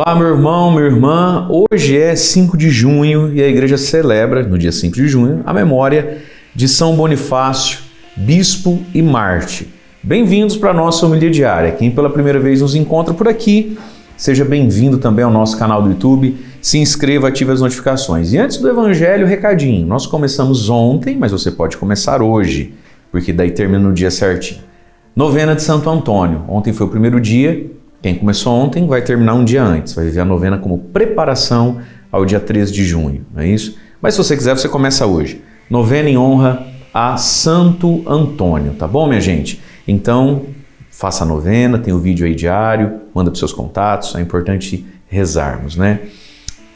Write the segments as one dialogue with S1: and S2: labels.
S1: Olá, meu irmão, minha irmã. Hoje é 5 de junho e a igreja celebra, no dia 5 de junho, a memória de São Bonifácio, bispo e mártir. Bem-vindos para a nossa homilia diária. Quem pela primeira vez nos encontra por aqui, seja bem-vindo também ao nosso canal do YouTube. Se inscreva, ative as notificações. E antes do evangelho, recadinho. Nós começamos ontem, mas você pode começar hoje, porque daí termina no dia certinho. Novena de Santo Antônio. Ontem foi o primeiro dia. Quem começou ontem vai terminar um dia antes, vai viver a novena como preparação ao dia 13 de junho, não é isso? Mas se você quiser, você começa hoje. Novena em honra a Santo Antônio, tá bom, minha gente? Então, faça a novena, tem o vídeo aí diário, manda para os seus contatos, é importante rezarmos, né?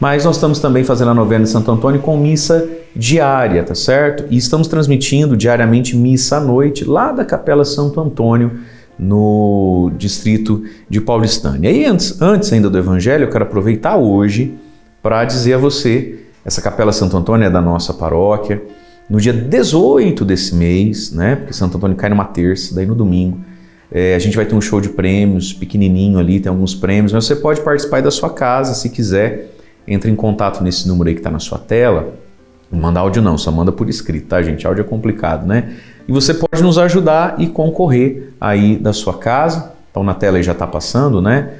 S1: Mas nós estamos também fazendo a novena de Santo Antônio com missa diária, tá certo? E estamos transmitindo diariamente missa à noite lá da Capela Santo Antônio, no distrito de Paulistânia. E antes ainda do Evangelho, eu quero aproveitar hoje para dizer a você, essa Capela Santo Antônio é da nossa paróquia, no dia 18 desse mês, né, porque Santo Antônio cai numa terça, daí no domingo, a gente vai ter um show de prêmios, pequenininho ali, tem alguns prêmios, mas você pode participar aí da sua casa, se quiser, entre em contato nesse número aí que está na sua tela. Não manda áudio não, só manda por escrito, tá, gente? Áudio é complicado, né? E você pode nos ajudar e concorrer aí da sua casa. Então na tela aí já está passando, né?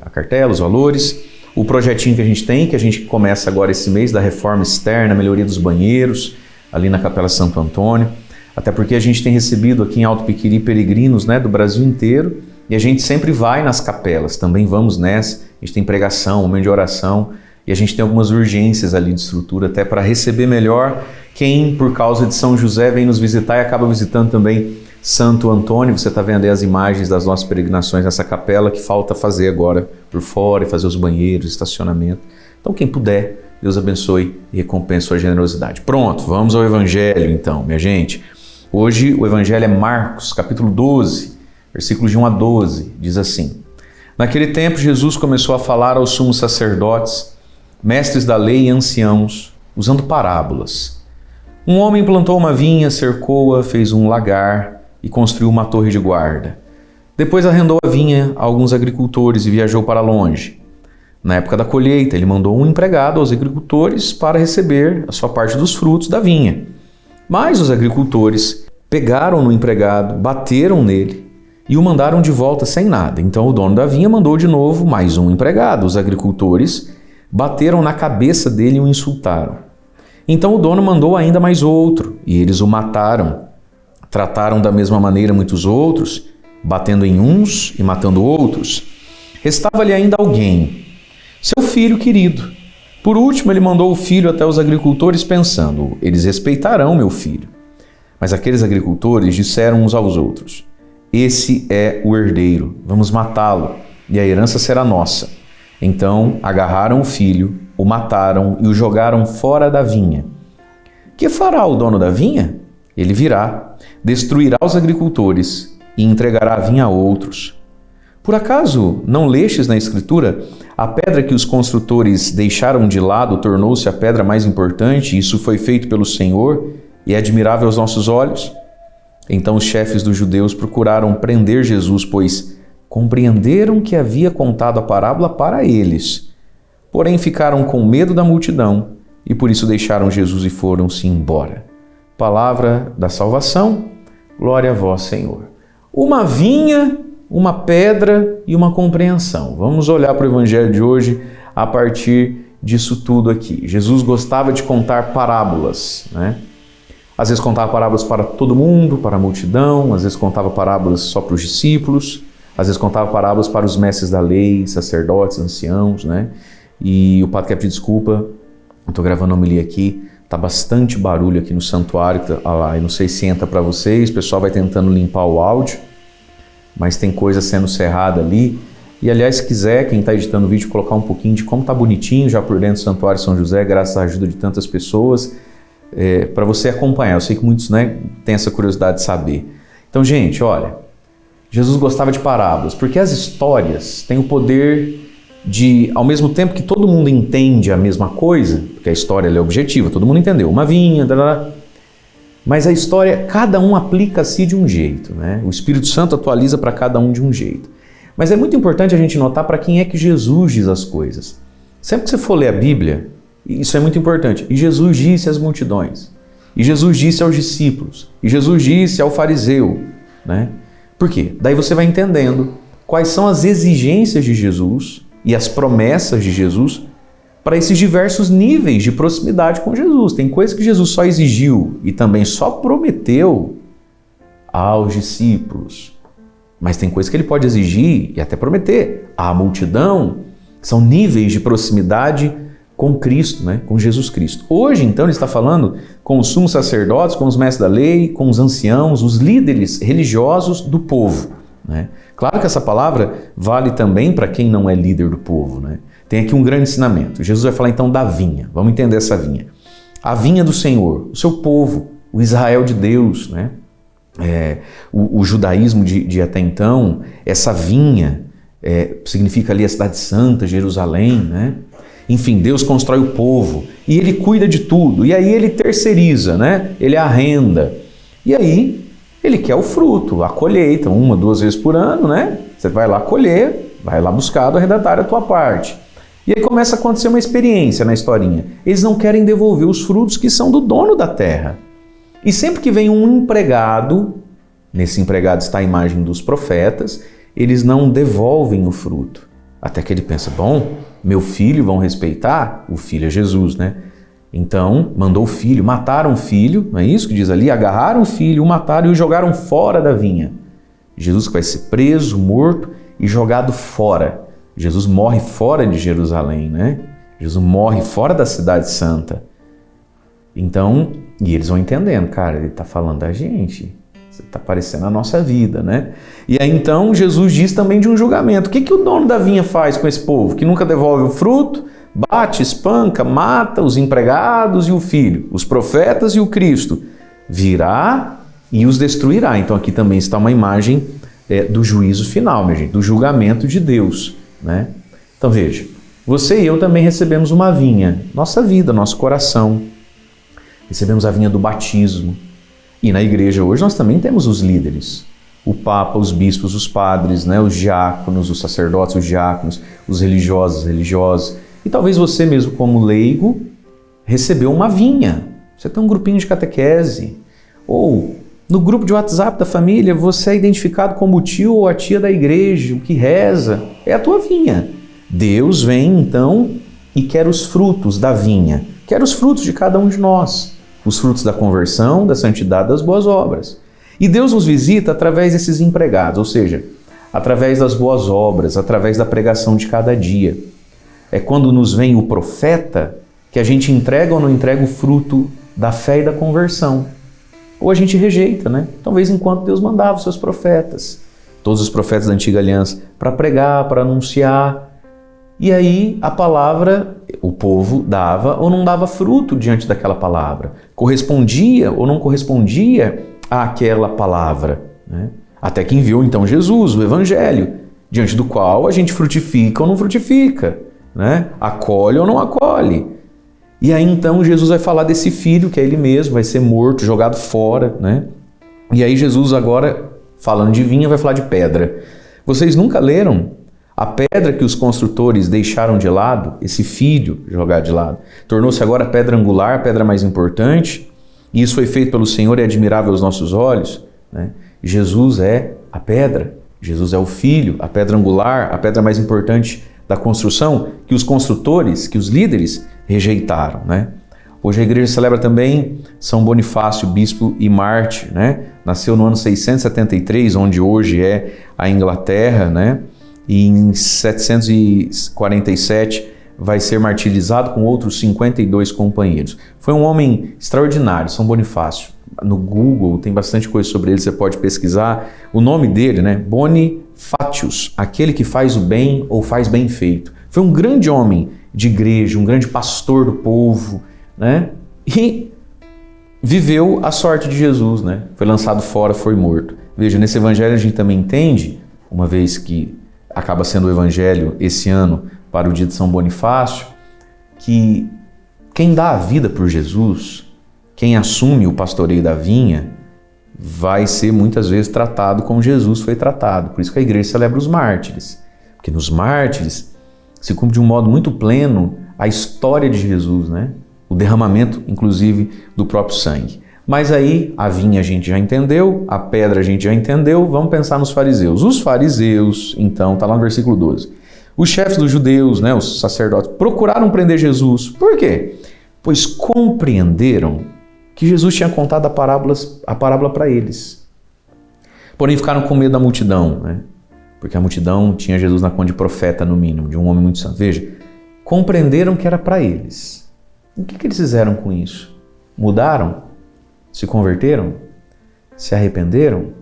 S1: A cartela, os valores. O projetinho que a gente tem, que a gente começa agora esse mês, da reforma externa, melhoria dos banheiros, ali na Capela Santo Antônio. Até porque a gente tem recebido aqui em Alto Piquiri peregrinos, né, do Brasil inteiro. E a gente sempre vai nas capelas, também vamos nessa. A gente tem pregação, momento de oração. E a gente tem algumas urgências ali de estrutura até para receber melhor quem, por causa de São José, vem nos visitar e acaba visitando também Santo Antônio. Você está vendo aí as imagens das nossas peregrinações nessa capela que falta fazer agora por fora e fazer os banheiros, estacionamento. Então quem puder, Deus abençoe e recompense sua generosidade. Pronto, vamos ao Evangelho então, minha gente. Hoje o Evangelho é Marcos, capítulo 12, versículos de 1 a 12, diz assim: Naquele tempo Jesus começou a falar aos sumos sacerdotes, mestres da lei e anciãos, usando parábolas. Um homem plantou uma vinha, cercou-a, fez um lagar e construiu uma torre de guarda. Depois arrendou a vinha a alguns agricultores e viajou para longe. Na época da colheita, ele mandou um empregado aos agricultores para receber a sua parte dos frutos da vinha. Mas os agricultores pegaram no empregado, bateram nele e o mandaram de volta sem nada. Então o dono da vinha mandou de novo mais um empregado. Os agricultores bateram na cabeça dele e o insultaram. Então o dono mandou ainda mais outro, e eles o mataram. Trataram da mesma maneira muitos outros, batendo em uns e matando outros. Restava-lhe ainda alguém, seu filho querido. Por último, ele mandou o filho até os agricultores, pensando: eles respeitarão meu filho. Mas aqueles agricultores disseram uns aos outros: esse é o herdeiro, vamos matá-lo, e a herança será nossa. Então agarraram o filho, o mataram e o jogaram fora da vinha. Que fará o dono da vinha? Ele virá, destruirá os agricultores e entregará a vinha a outros. Por acaso não lestes na Escritura: a pedra que os construtores deixaram de lado tornou-se a pedra mais importante, e isso foi feito pelo Senhor e é admirável aos nossos olhos? Então os chefes dos judeus procuraram prender Jesus, pois compreenderam que havia contado a parábola para eles. Porém ficaram com medo da multidão e por isso deixaram Jesus e foram-se embora. Palavra da salvação, glória a vós, Senhor. Uma vinha, uma pedra e uma compreensão. Vamos olhar para o Evangelho de hoje a partir disso tudo aqui. Jesus gostava de contar parábolas, né? Às vezes contava parábolas para todo mundo, para a multidão, às vezes contava parábolas só para os discípulos, às vezes contava parábolas para os mestres da lei, sacerdotes, anciãos, né? E o padre quer pedir desculpa, eu estou gravando a homilia aqui, tá bastante barulho aqui no santuário, eu não sei se entra para vocês, o pessoal vai tentando limpar o áudio, mas tem coisa sendo cerrada ali. E aliás, se quiser, quem está editando o vídeo, colocar um pouquinho de como tá bonitinho já por dentro do Santuário São José, graças à ajuda de tantas pessoas, para você acompanhar. Eu sei que muitos, né, têm essa curiosidade de saber. Então, gente, olha, Jesus gostava de parábolas, porque as histórias têm o poder de, ao mesmo tempo que todo mundo entende a mesma coisa, porque a história ela é objetiva, todo mundo entendeu, uma vinha, mas a história, cada um aplica a si de um jeito, né? O Espírito Santo atualiza para cada um de um jeito. Mas é muito importante a gente notar para quem é que Jesus diz as coisas. Sempre que você for ler a Bíblia, isso é muito importante. E Jesus disse às multidões. E Jesus disse aos discípulos. E Jesus disse ao fariseu. Né? Por quê? Daí você vai entendendo quais são as exigências de Jesus e as promessas de Jesus para esses diversos níveis de proximidade com Jesus. Tem coisas que Jesus só exigiu e também só prometeu aos discípulos. Mas tem coisas que ele pode exigir e até prometer à multidão. São níveis de proximidade com Cristo, né? Com Jesus Cristo. Hoje, então, ele está falando com os sumos sacerdotes, com os mestres da lei, com os anciãos, os líderes religiosos do povo. Né? Claro que essa palavra vale também para quem não é líder do povo. Né? Tem aqui um grande ensinamento. Jesus vai falar então da vinha. Vamos entender essa vinha. A vinha do Senhor, o seu povo, o Israel de Deus, né? O judaísmo de até então, essa vinha significa ali a cidade santa, Jerusalém, né? Enfim, Deus constrói o povo e Ele cuida de tudo. E aí Ele terceiriza, né? Ele arrenda. E aí Ele quer o fruto, a colheita, 1, 2 vezes por ano, né? Você vai lá colher, vai lá buscar do arrendatário a tua parte. E aí começa a acontecer uma experiência na historinha. Eles não querem devolver os frutos que são do dono da terra. E sempre que vem um empregado, nesse empregado está a imagem dos profetas, eles não devolvem o fruto. Até que ele pensa, bom, meu filho vão respeitar? O filho é Jesus, né? Então, mandou o filho, mataram o filho, não é isso que diz ali? Agarraram o filho, o mataram e o jogaram fora da vinha. Jesus vai ser preso, morto e jogado fora. Jesus morre fora de Jerusalém, né? Jesus morre fora da cidade santa. Então, e eles vão entendendo, cara, ele está falando da gente. Está parecendo a nossa vida, né? E aí então Jesus diz também de um julgamento. O que o dono da vinha faz com esse povo? Que nunca devolve o fruto, bate, espanca, mata os empregados e o filho, os profetas e o Cristo. Virá e os destruirá. Então aqui também está uma imagem do juízo final, minha gente, do julgamento de Deus, né? Então veja, você e eu também recebemos uma vinha, nossa vida, nosso coração. Recebemos a vinha do batismo. E na igreja hoje nós também temos os líderes, o Papa, os bispos, os padres, né, os diáconos, os sacerdotes, os diáconos, os religiosos, as religiosas. E talvez você mesmo como leigo recebeu uma vinha. Você tem um grupinho de catequese. Ou no grupo de WhatsApp da família você é identificado como o tio ou a tia da igreja, o que reza. É a tua vinha. Deus vem então e quer os frutos da vinha. Quer os frutos de cada um de nós. Os frutos da conversão, da santidade, das boas obras. E Deus nos visita através desses empregados, ou seja, através das boas obras, através da pregação de cada dia. É quando nos vem o profeta que a gente entrega ou não entrega o fruto da fé e da conversão. Ou a gente rejeita, né? Talvez enquanto Deus mandava os seus profetas, todos os profetas da antiga aliança, para pregar, para anunciar. E aí a palavra, o povo dava ou não dava fruto diante daquela palavra. Correspondia ou não correspondia àquela palavra. Né? Até que enviou então Jesus, o Evangelho, diante do qual a gente frutifica ou não frutifica. Né? Acolhe ou não acolhe. E aí então Jesus vai falar desse filho, que é ele mesmo, vai ser morto, jogado fora. Né? E aí Jesus agora, falando de vinha, vai falar de pedra. Vocês nunca leram? A pedra que os construtores deixaram de lado, esse filho jogado de lado, tornou-se agora a pedra angular, a pedra mais importante, e isso foi feito pelo Senhor e é admirável aos nossos olhos. Né? Jesus é a pedra, Jesus é o filho, a pedra angular, a pedra mais importante da construção, que os construtores, que os líderes rejeitaram. Né? Hoje a igreja celebra também São Bonifácio, bispo e mártir. Né? Nasceu no ano 673, onde hoje é a Inglaterra, né? E em 747 vai ser martirizado com outros 52 companheiros. Foi um homem extraordinário, São Bonifácio. No Google tem bastante coisa sobre ele, você pode pesquisar. O nome dele, né? Bonifatius, aquele que faz o bem ou faz bem feito. Foi um grande homem de igreja, um grande pastor do povo, né? E viveu a sorte de Jesus, né? Foi lançado fora, foi morto. Veja, nesse evangelho a gente também entende, uma vez que acaba sendo o evangelho esse ano para o dia de São Bonifácio, que quem dá a vida por Jesus, quem assume o pastoreio da vinha, vai ser muitas vezes tratado como Jesus foi tratado. Por isso que a igreja celebra os mártires. Porque nos mártires se cumpre de um modo muito pleno a história de Jesus, né? O derramamento, inclusive, do próprio sangue. Mas aí, a vinha a gente já entendeu, a pedra a gente já entendeu, vamos pensar nos fariseus. Os fariseus, então, está lá no versículo 12. Os chefes dos judeus, né, os sacerdotes, procuraram prender Jesus. Por quê? Pois compreenderam que Jesus tinha contado a parábola para eles. Porém, ficaram com medo da multidão, né? Porque a multidão tinha Jesus na conta de profeta, no mínimo, de um homem muito santo. Veja, compreenderam que era para eles. O que eles fizeram com isso? Mudaram? Se converteram? Se arrependeram?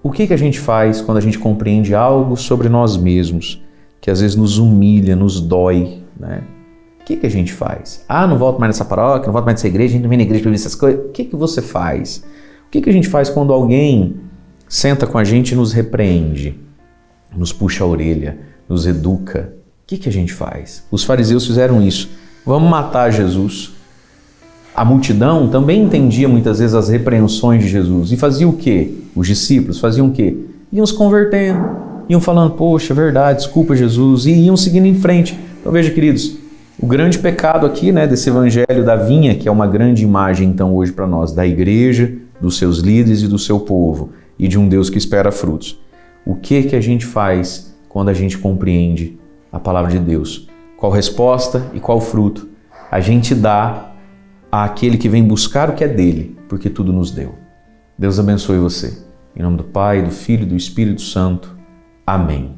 S1: O que a gente faz quando a gente compreende algo sobre nós mesmos, que às vezes nos humilha, nos dói, né? O que a gente faz? Ah, não volto mais nessa paróquia, não volto mais nessa igreja, a gente não vem na igreja para ver essas coisas. O que você faz? O que a gente faz quando alguém senta com a gente e nos repreende, nos puxa a orelha, nos educa? O que a gente faz? Os fariseus fizeram isso. Vamos matar Jesus. A multidão também entendia muitas vezes as repreensões de Jesus. E fazia o quê? Os discípulos faziam o quê? Iam se convertendo, iam falando, poxa, verdade, desculpa Jesus, e iam seguindo em frente. Então veja, queridos, o grande pecado aqui, né, desse evangelho da vinha, que é uma grande imagem então hoje para nós, da igreja, dos seus líderes e do seu povo, e de um Deus que espera frutos. O que a gente faz quando a gente compreende a palavra de Deus? Qual resposta e qual fruto a gente dá àquele que vem buscar o que é dele, porque tudo nos deu. Deus abençoe você. Em nome do Pai, do Filho e do Espírito Santo. Amém.